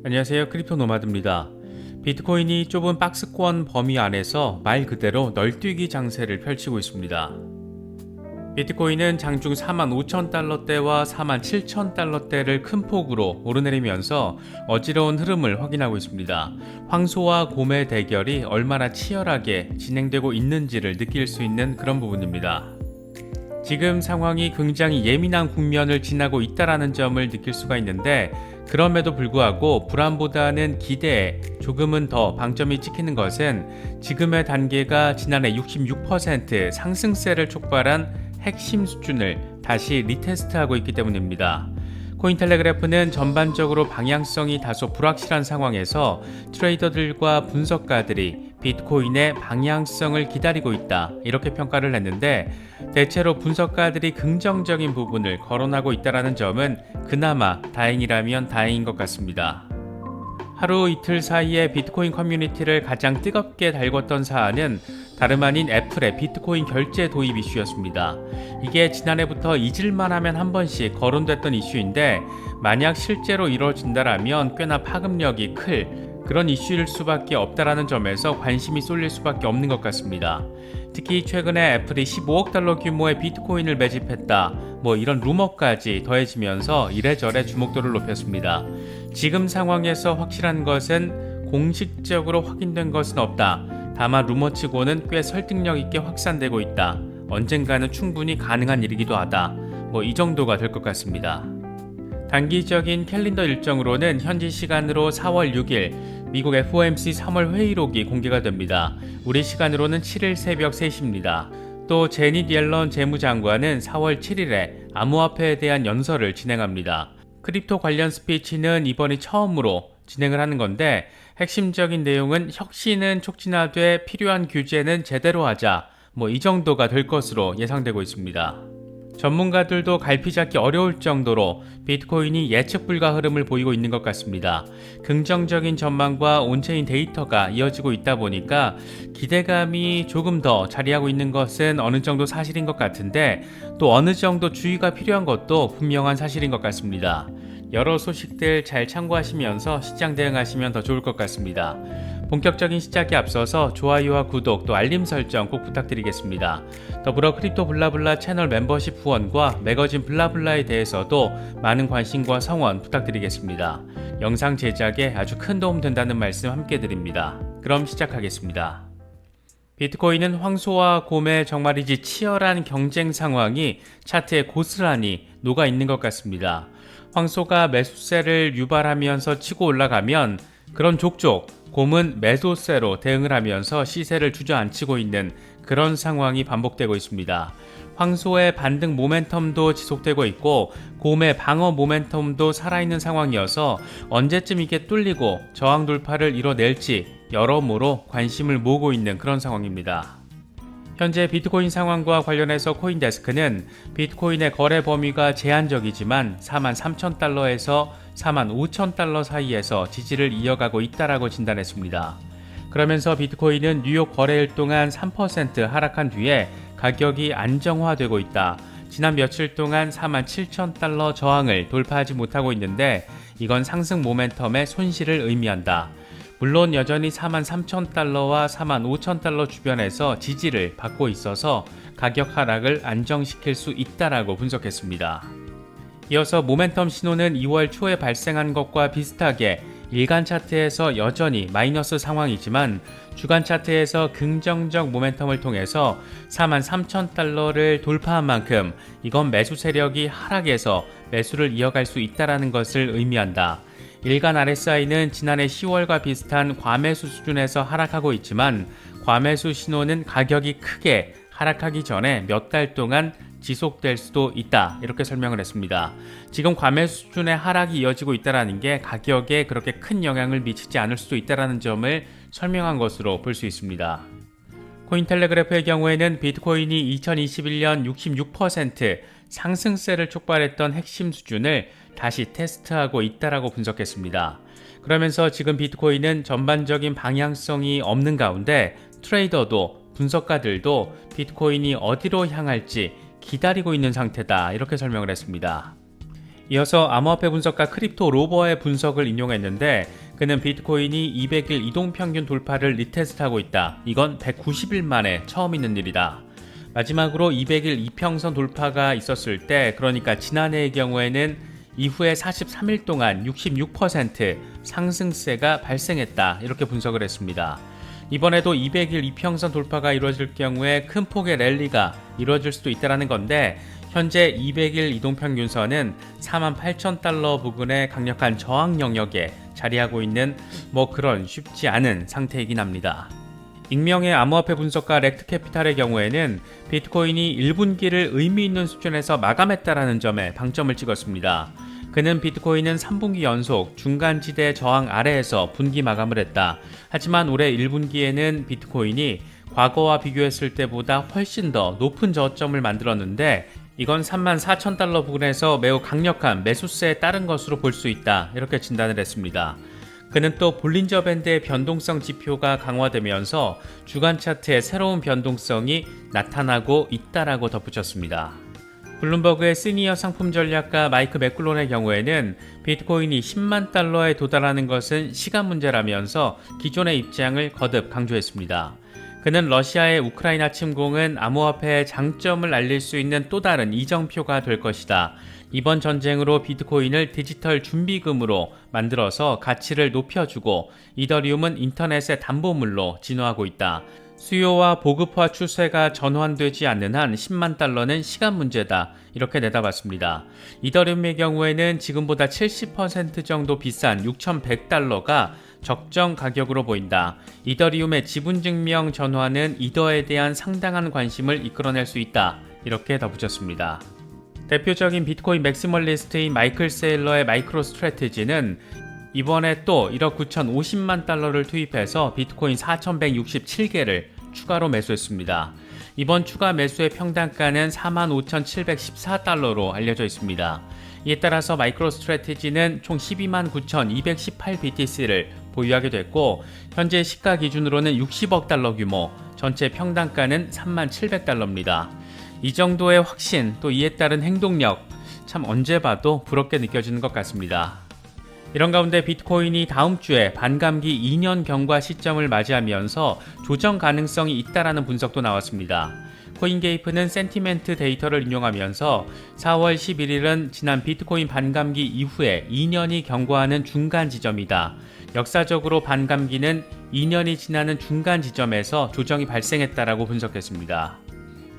안녕하세요. 크립토 노마드입니다. 비트코인이 좁은 박스권 범위 안에서 말 그대로 널뛰기 장세를 펼치고 있습니다. 비트코인은 장중 45,000달러대와 47,000달러대를 큰 폭으로 오르내리면서 어지러운 흐름을 확인하고 있습니다. 황소와 곰의 대결이 얼마나 치열하게 진행되고 있는지를 느낄 수 있는 그런 부분입니다. 지금 상황이 굉장히 예민한 국면을 지나고 있다는 점을 느낄 수가 있는데, 그럼에도 불구하고 불안보다는 기대에 조금은 더 방점이 찍히는 것은 지금의 단계가 지난해 66% 상승세를 촉발한 핵심 수준을 다시 리테스트하고 있기 때문입니다. 코인텔레그래프는 전반적으로 방향성이 다소 불확실한 상황에서 트레이더들과 분석가들이 비트코인의 방향성을 기다리고 있다, 이렇게 평가를 했는데, 대체로 분석가들이 긍정적인 부분을 거론하고 있다는 점은 그나마 다행이라면 다행인 것 같습니다. 하루 이틀 사이에 비트코인 커뮤니티를 가장 뜨겁게 달궜던 사안은 다름 아닌 애플의 비트코인 결제 도입 이슈였습니다. 이게 지난해부터 잊을만 하면 한 번씩 거론됐던 이슈인데, 만약 실제로 이루어진다라면 꽤나 파급력이 클 그런 이슈일 수밖에 없다라는 점에서 관심이 쏠릴 수밖에 없는 것 같습니다. 특히 최근에 애플이 15억 달러 규모의 비트코인을 매집했다, 이런 루머까지 더해지면서 이래저래 주목도를 높였습니다. 지금 상황에서 확실한 것은 공식적으로 확인된 것은 없다. 다만 루머치고는 꽤 설득력 있게 확산되고 있다. 언젠가는 충분히 가능한 일이기도 하다. 이 정도가 될 것 같습니다. 단기적인 캘린더 일정으로는 현지 시간으로 4월 6일 미국 FOMC 3월 회의록이 공개가 됩니다. 우리 시간으로는 7일 새벽 3시입니다. 또 제닛 옐런 재무장관은 4월 7일에 암호화폐에 대한 연설을 진행합니다. 크립토 관련 스피치는 이번이 처음으로 진행을 하는 건데, 핵심적인 내용은 혁신은 촉진하되 필요한 규제는 제대로 하자, 이 정도가 될 것으로 예상되고 있습니다. 전문가들도 갈피 잡기 어려울 정도로 비트코인이 예측 불가 흐름을 보이고 있는 것 같습니다. 긍정적인 전망과 온체인 데이터가 이어지고 있다 보니까 기대감이 조금 더 자리하고 있는 것은 어느 정도 사실인 것 같은데, 또 어느 정도 주의가 필요한 것도 분명한 사실인 것 같습니다. 여러 소식들 잘 참고하시면서 시장 대응하시면 더 좋을 것 같습니다. 본격적인 시작에 앞서서 좋아요와 구독, 또 알림 설정 꼭 부탁드리겠습니다. 더불어 크립토 블라블라 채널 멤버십 후원과 매거진 블라블라에 대해서도 많은 관심과 성원 부탁드리겠습니다. 영상 제작에 아주 큰 도움 된다는 말씀 함께 드립니다. 그럼 시작하겠습니다. 비트코인은 황소와 곰의 정말이지 치열한 경쟁 상황이 차트에 고스란히 녹아 있는 것 같습니다. 황소가 매수세를 유발하면서 치고 올라가면 그런 족족 곰은 매도세로 대응을 하면서 시세를 주저앉히고 있는 그런 상황이 반복되고 있습니다. 황소의 반등 모멘텀도 지속되고 있고 곰의 방어 모멘텀도 살아있는 상황이어서 언제쯤 이게 뚫리고 저항 돌파를 이뤄낼지 여러모로 관심을 모으고 있는 그런 상황입니다. 현재 비트코인 상황과 관련해서 코인데스크는 비트코인의 거래 범위가 제한적이지만 43,000달러에서 45,000달러 사이에서 지지를 이어가고 있다라고 진단했습니다. 그러면서 비트코인은 뉴욕 거래일 동안 3% 하락한 뒤에 가격이 안정화되고 있다. 지난 며칠 동안 47,000달러 저항을 돌파하지 못하고 있는데, 이건 상승 모멘텀의 손실을 의미한다. 물론 여전히 43,000달러와 45,000달러 주변에서 지지를 받고 있어서 가격 하락을 안정시킬 수 있다라고 분석했습니다. 이어서 모멘텀 신호는 2월 초에 발생한 것과 비슷하게 일간 차트에서 여전히 마이너스 상황이지만 주간 차트에서 긍정적 모멘텀을 통해서 43,000달러를 돌파한 만큼 이건 매수 세력이 하락해서 매수를 이어갈 수 있다는 것을 의미한다. 일간 RSI는 지난해 10월과 비슷한 과매수 수준에서 하락하고 있지만 과매수 신호는 가격이 크게 하락하기 전에 몇 달 동안 지속될 수도 있다, 이렇게 설명을 했습니다. 지금 과매수 수준의 하락이 이어지고 있다는 게 가격에 그렇게 큰 영향을 미치지 않을 수도 있다는 점을 설명한 것으로 볼 수 있습니다. 코인텔레그래프의 경우에는 비트코인이 2021년 66% 상승세를 촉발했던 핵심 수준을 다시 테스트하고 있다라고 분석했습니다. 그러면서 지금 비트코인은 전반적인 방향성이 없는 가운데 트레이더도 분석가들도 비트코인이 어디로 향할지 기다리고 있는 상태다, 이렇게 설명을 했습니다. 이어서 암호화폐 분석가 크립토 로버의 분석을 인용했는데 그는 비트코인이 200일 이동평균 돌파를 리테스트하고 있다. 이건 190일 만에 처음 있는 일이다. 마지막으로 200일 이평선 돌파가 있었을 때, 그러니까 지난해의 경우에는 이후에 43일 동안 66% 상승세가 발생했다. 이렇게 분석을 했습니다. 이번에도 200일 이평선 돌파가 이루어질 경우에 큰 폭의 랠리가 이루어질 수도 있다는 건데, 현재 200일 이동평균선은 48,000달러 부근의 강력한 저항 영역에 자리하고 있는 그런 쉽지 않은 상태이긴 합니다. 익명의 암호화폐 분석가 렉트캐피탈의 경우에는 비트코인이 1분기를 의미 있는 수준에서 마감했다라는 점에 방점을 찍었습니다. 그는 비트코인은 3분기 연속 중간지대 저항 아래에서 분기 마감을 했다. 하지만 올해 1분기에는 비트코인이 과거와 비교했을 때보다 훨씬 더 높은 저점을 만들었는데, 이건 34,000달러 부근에서 매우 강력한 매수세에 따른 것으로 볼 수 있다. 이렇게 진단을 했습니다. 그는 또 볼린저 밴드의 변동성 지표가 강화되면서 주간 차트에 새로운 변동성이 나타나고 있다라고 덧붙였습니다. 블룸버그의 시니어 상품 전략가 마이크 맥클론의 경우에는 비트코인이 10만 달러에 도달하는 것은 시간 문제라면서 기존의 입장을 거듭 강조했습니다. 그는 러시아의 우크라이나 침공은 암호화폐의 장점을 알릴 수 있는 또 다른 이정표가 될 것이다. 이번 전쟁으로 비트코인을 디지털 준비금으로 만들어서 가치를 높여주고 이더리움은 인터넷의 담보물로 진화하고 있다. 수요와 보급화 추세가 전환되지 않는 한 10만 달러는 시간 문제다. 이렇게 내다봤습니다. 이더리움의 경우에는 지금보다 70% 정도 비싼 6,100달러가 적정 가격으로 보인다. 이더리움의 지분증명 전환은 이더에 대한 상당한 관심을 이끌어낼 수 있다. 이렇게 덧붙였습니다. 대표적인 비트코인 맥시멀리스트인 마이클 세일러의 마이크로 스트래티지는 이번에 또 1억 9,050만 달러를 투입해서 비트코인 4,167개를 추가로 매수했습니다. 이번 추가 매수의 평단가는 45,714달러로 알려져 있습니다. 이에 따라서 마이크로 스트래티지는 총 129,218BTC를 보유하게 됐고, 현재 시가 기준으로는 60억 달러 규모, 전체 평단가는 37,000달러입니다. 이 정도의 확신, 또 이에 따른 행동력, 참 언제 봐도 부럽게 느껴지는 것 같습니다. 이런 가운데 비트코인이 다음 주에 반감기 2년 경과 시점을 맞이하면서 조정 가능성이 있다라는 분석도 나왔습니다. 코인게이프는 센티멘트 데이터를 인용하면서 4월 11일은 지난 비트코인 반감기 이후에 2년이 경과하는 중간 지점이다. 역사적으로 반감기는 2년이 지나는 중간 지점에서 조정이 발생했다라고 분석했습니다.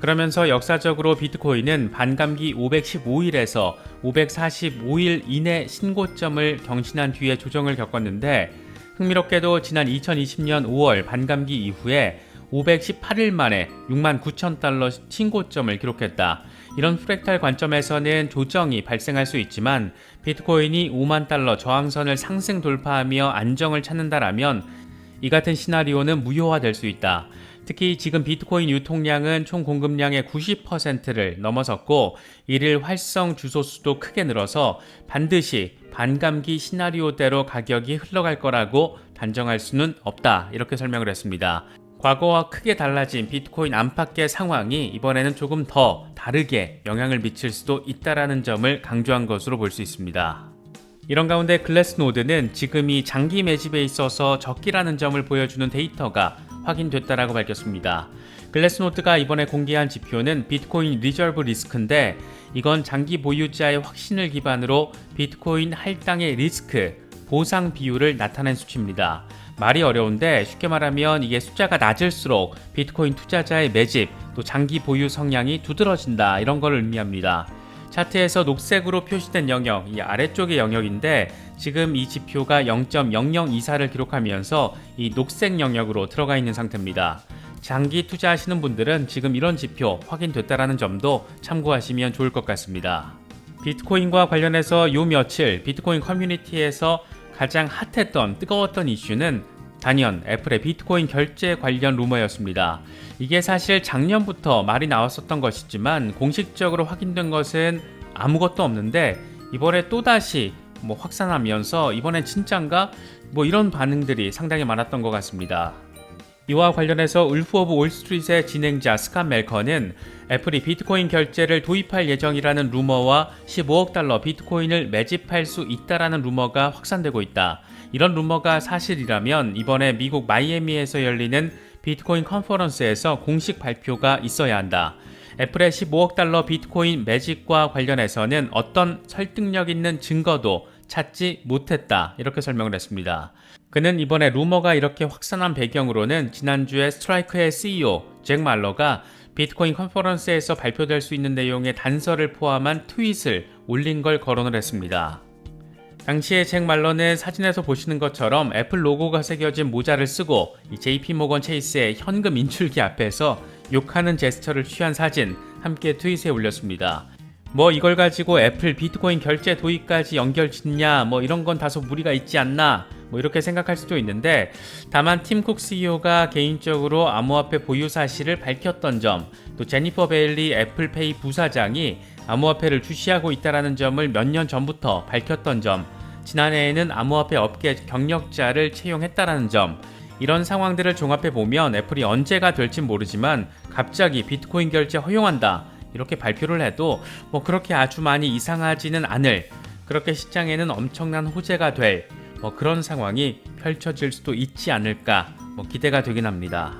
그러면서 역사적으로 비트코인은 반감기 515일에서 545일 이내 신고점을 경신한 뒤에 조정을 겪었는데, 흥미롭게도 지난 2020년 5월 반감기 이후에 518일 만에 69,000달러 신고점을 기록했다. 이런 프랙탈 관점에서는 조정이 발생할 수 있지만 비트코인이 5만 달러 저항선을 상승 돌파하며 안정을 찾는다라면 이 같은 시나리오는 무효화될 수 있다. 특히 지금 비트코인 유통량은 총 공급량의 90%를 넘어섰고 이를 활성 주소 수도 크게 늘어서 반드시 반감기 시나리오대로 가격이 흘러갈 거라고 단정할 수는 없다. 이렇게 설명을 했습니다. 과거와 크게 달라진 비트코인 안팎의 상황이 이번에는 조금 더 다르게 영향을 미칠 수도 있다라는 점을 강조한 것으로 볼 수 있습니다. 이런 가운데 글래스노드는 지금이 장기 매집에 있어서 적기라는 점을 보여주는 데이터가 확인됐다라고 밝혔습니다. 글래스노드가 이번에 공개한 지표는 비트코인 리저브 리스크인데, 이건 장기 보유자의 확신을 기반으로 비트코인 할당의 리스크, 보상 비율을 나타낸 수치입니다. 말이 어려운데 쉽게 말하면 이게 숫자가 낮을수록 비트코인 투자자의 매집, 또 장기 보유 성향이 두드러진다, 이런 걸 의미합니다. 차트에서 녹색으로 표시된 영역, 이 아래쪽의 영역인데 지금 이 지표가 0.0024를 기록하면서 이 녹색 영역으로 들어가 있는 상태입니다. 장기 투자하시는 분들은 지금 이런 지표 확인됐다라는 점도 참고하시면 좋을 것 같습니다. 비트코인과 관련해서 요 며칠 비트코인 커뮤니티에서 가장 핫했던 뜨거웠던 이슈는 단연 애플의 비트코인 결제 관련 루머였습니다. 이게 사실 작년부터 말이 나왔었던 것이지만 공식적으로 확인된 것은 아무것도 없는데 이번에 또다시 확산하면서 이번엔 진짠가? 이런 반응들이 상당히 많았던 것 같습니다. 이와 관련해서 울프 오브 올스트리트의 진행자 스캇 멜커는 애플이 비트코인 결제를 도입할 예정이라는 루머와 15억 달러 비트코인을 매집할 수 있다라는 루머가 확산되고 있다. 이런 루머가 사실이라면 이번에 미국 마이애미에서 열리는 비트코인 컨퍼런스에서 공식 발표가 있어야 한다. 애플의 15억 달러 비트코인 매집과 관련해서는 어떤 설득력 있는 증거도 찾지 못했다. 이렇게 설명을 했습니다. 그는 이번에 루머가 이렇게 확산한 배경으로는 지난주에 스트라이크의 CEO 잭 말러가 비트코인 컨퍼런스에서 발표될 수 있는 내용의 단서를 포함한 트윗을 올린 걸 거론을 했습니다. 당시에 잭 말러는 사진에서 보시는 것처럼 애플 로고가 새겨진 모자를 쓰고 이 JP모건 체이스의 현금 인출기 앞에서 욕하는 제스처를 취한 사진 함께 트윗에 올렸습니다. 이걸 가지고 애플 비트코인 결제 도입까지 연결짓냐 이런 건 다소 무리가 있지 않나 이렇게 생각할 수도 있는데, 다만 팀 쿡 CEO가 개인적으로 암호화폐 보유 사실을 밝혔던 점, 또 제니퍼 베일리 애플페이 부사장이 암호화폐를 주시하고 있다는 점을 몇 년 전부터 밝혔던 점, 지난해에는 암호화폐 업계 경력자를 채용했다는 점, 이런 상황들을 종합해보면 애플이 언제가 될진 모르지만 갑자기 비트코인 결제 허용한다 이렇게 발표를 해도 그렇게 아주 많이 이상하지는 않을, 그렇게 시장에는 엄청난 호재가 될 그런 상황이 펼쳐질 수도 있지 않을까 기대가 되긴 합니다.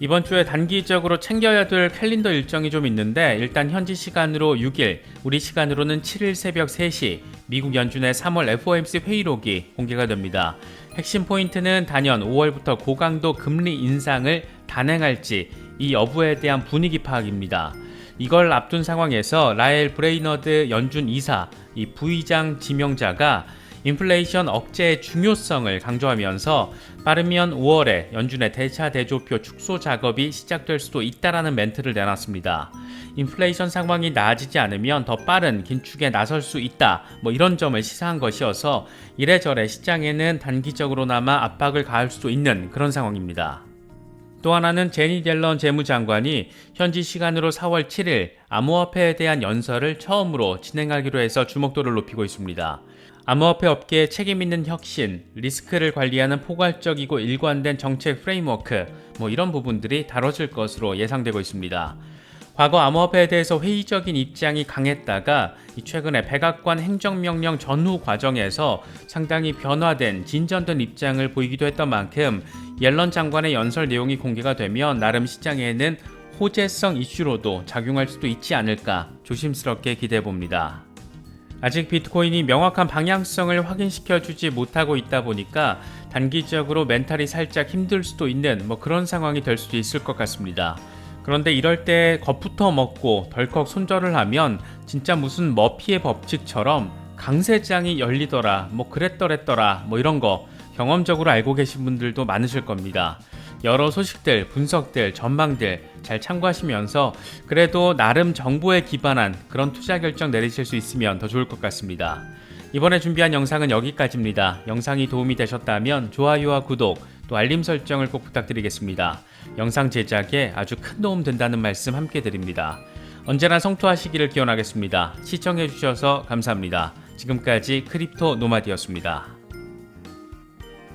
이번 주에 단기적으로 챙겨야 될 캘린더 일정이 좀 있는데, 일단 현지 시간으로 6일, 우리 시간으로는 7일 새벽 3시 미국 연준의 3월 FOMC 회의록이 공개가 됩니다. 핵심 포인트는 단연 5월부터 고강도 금리 인상을 단행할지 이 여부에 대한 분위기 파악입니다. 이걸 앞둔 상황에서 라엘 브레이너드 연준 이사, 이 부의장 지명자가 인플레이션 억제의 중요성을 강조하면서 빠르면 5월에 연준의 대차 대조표 축소 작업이 시작될 수도 있다라는 멘트를 내놨습니다. 인플레이션 상황이 나아지지 않으면 더 빠른 긴축에 나설 수 있다, 이런 점을 시사한 것이어서 이래저래 시장에는 단기적으로나마 압박을 가할 수도 있는 그런 상황입니다. 또 하나는 제니 옐런 재무장관이 현지 시간으로 4월 7일 암호화폐에 대한 연설을 처음으로 진행하기로 해서 주목도를 높이고 있습니다. 암호화폐 업계의 책임있는 혁신, 리스크를 관리하는 포괄적이고 일관된 정책 프레임워크, 이런 부분들이 다뤄질 것으로 예상되고 있습니다. 과거 암호화폐에 대해서 회의적인 입장이 강했다가 최근에 백악관 행정명령 전후 과정에서 상당히 변화된 진전된 입장을 보이기도 했던 만큼 옐런 장관의 연설 내용이 공개가 되면 나름 시장에는 호재성 이슈로도 작용할 수도 있지 않을까 조심스럽게 기대해봅니다. 아직 비트코인이 명확한 방향성을 확인시켜주지 못하고 있다 보니까 단기적으로 멘탈이 살짝 힘들 수도 있는 그런 상황이 될 수도 있을 것 같습니다. 그런데 이럴 때 겁부터 먹고 덜컥 손절을 하면 진짜 무슨 머피의 법칙처럼 강세장이 열리더라, 그랬더랬더라, 이런 거 경험적으로 알고 계신 분들도 많으실 겁니다. 여러 소식들, 분석들, 전망들 잘 참고하시면서 그래도 나름 정보에 기반한 그런 투자 결정 내리실 수 있으면 더 좋을 것 같습니다. 이번에 준비한 영상은 여기까지입니다. 영상이 도움이 되셨다면 좋아요와 구독, 또 알림 설정을 꼭 부탁드리겠습니다. 영상 제작에 아주 큰 도움 된다는 말씀 함께 드립니다. 언제나 성투하시기를 기원하겠습니다. 시청해주셔서 감사합니다. 지금까지 크립토 노마디였습니다.